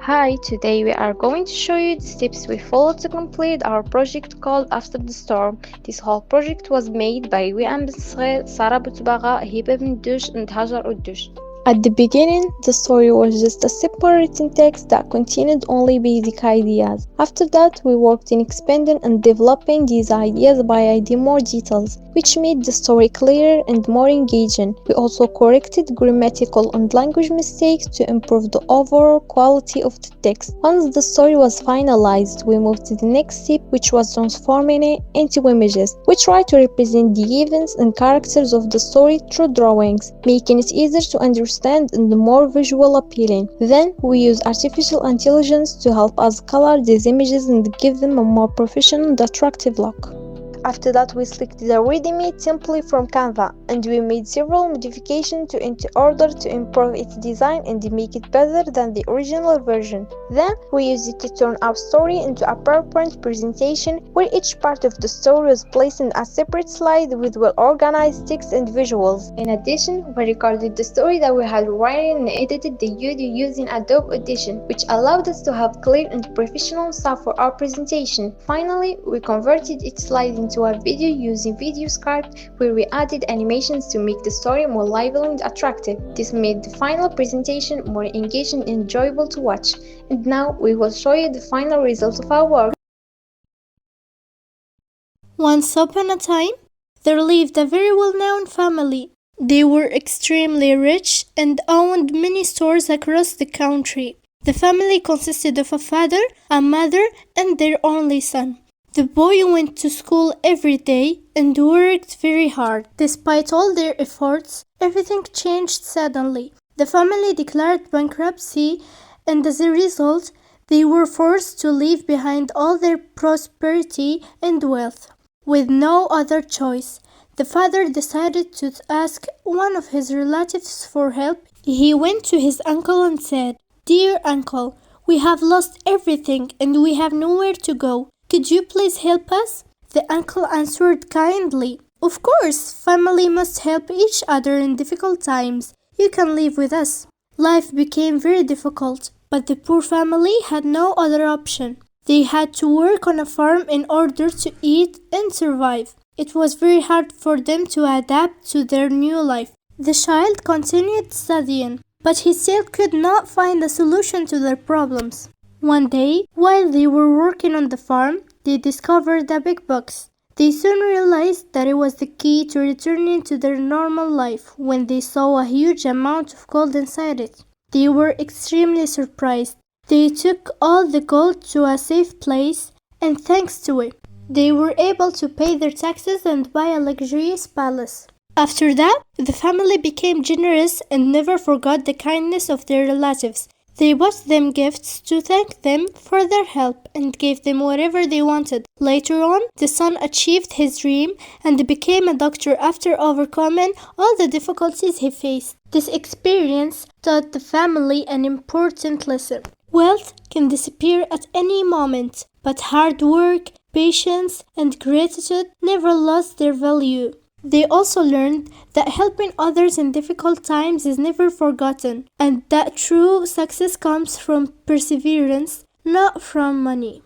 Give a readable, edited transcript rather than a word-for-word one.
Hi, today we are going to show you the steps we followed to complete our project called After the Storm. This whole project was made by Wiam bin Sghair, Sara Boutbaga, Hiba bin Dush and Hajar Uddush. At the beginning, the story was just a simple written text that contained only basic ideas. After that, we worked in expanding and developing these ideas by adding more details, which made the story clearer and more engaging. We also corrected grammatical and language mistakes to improve the overall quality of the text. Once the story was finalized, we moved to the next step, which was transforming it into images. We tried to represent the events and characters of the story through drawings, making it easier to understand and more visual appealing. Then we use artificial intelligence to help us color these images and give them a more professional and attractive look. After that, we selected a ready-made template from Canva and we made several modifications to it in order to improve its design and make it better than the original version. Then we used it to turn our story into a PowerPoint presentation where each part of the story was placed in a separate slide with well-organized text and visuals. In addition, we recorded the story that we had written and edited the audio using Adobe Audition, which allowed us to have clear and professional sound for our presentation. Finally, we converted each slide into a video using VideoScript, where we added animations to make the story more lively and attractive. This made the final presentation more engaging and enjoyable to watch. And now we will show you the final result of our work. Once upon a time, there lived a very well-known family. They were extremely rich and owned many stores across the country. The family consisted of a father, a mother, and their only son. The boy went to school every day and worked very hard. Despite all their efforts, everything changed suddenly. The family declared bankruptcy, and as a result, they were forced to leave behind all their prosperity and wealth. With no other choice, the father decided to ask one of his relatives for help. He went to his uncle and said, "Dear uncle, we have lost everything and we have nowhere to go. Could you please help us?" The uncle answered kindly, "Of course, family must help each other in difficult times. You can live with us." Life became very difficult, but the poor family had no other option. They had to work on a farm in order to eat and survive. It was very hard for them to adapt to their new life. The child continued studying, but he still could not find a solution to their problems. One day, while they were working on the farm, they discovered a big box. They soon realized that it was the key to returning to their normal life when they saw a huge amount of gold inside it. They were extremely surprised. They took all the gold to a safe place, and thanks to it, they were able to pay their taxes and buy a luxurious palace. After that, the family became generous and never forgot the kindness of their relatives. They bought them gifts to thank them for their help and gave them whatever they wanted. Later on, the son achieved his dream and became a doctor after overcoming all the difficulties he faced. This experience taught the family an important lesson. Wealth can disappear at any moment, but hard work, patience, and gratitude never lost their value. They also learned that helping others in difficult times is never forgotten, and that true success comes from perseverance, not from money.